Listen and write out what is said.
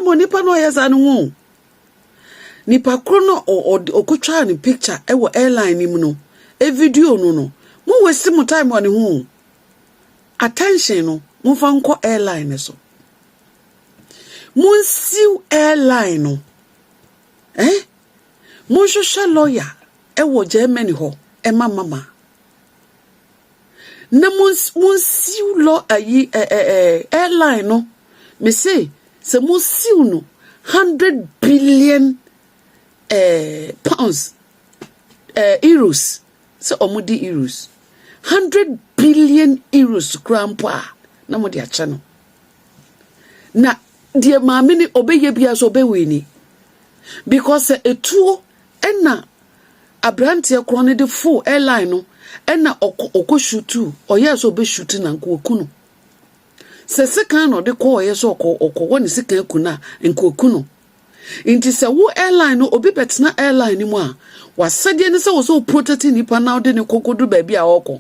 mo nipa no yesa no hu nipa kro no okutwa ni picture ewo airline ni mu no e video no mo wesi mo time on hu attention no mo fa nko airline so mo siu airline no mo hwehwe lawyer ewo Germany ho mama na mo siu lo airline no me say se mo siu no 100 billion pounds euros so omudi euros 100 billion euros grandpa na mo dia che no na die maame ni obeye bia so obewini because etuo na abrante kro ne de full airline no na okoshutu oye so be shuti na nkoku no se sekan no de ko oye so okwo ne sekan kuna nkoku no inti se wo airline no obi betena airline ni mu a wasade ne se wo so protect nipa na de ne kokodu ba bia okọ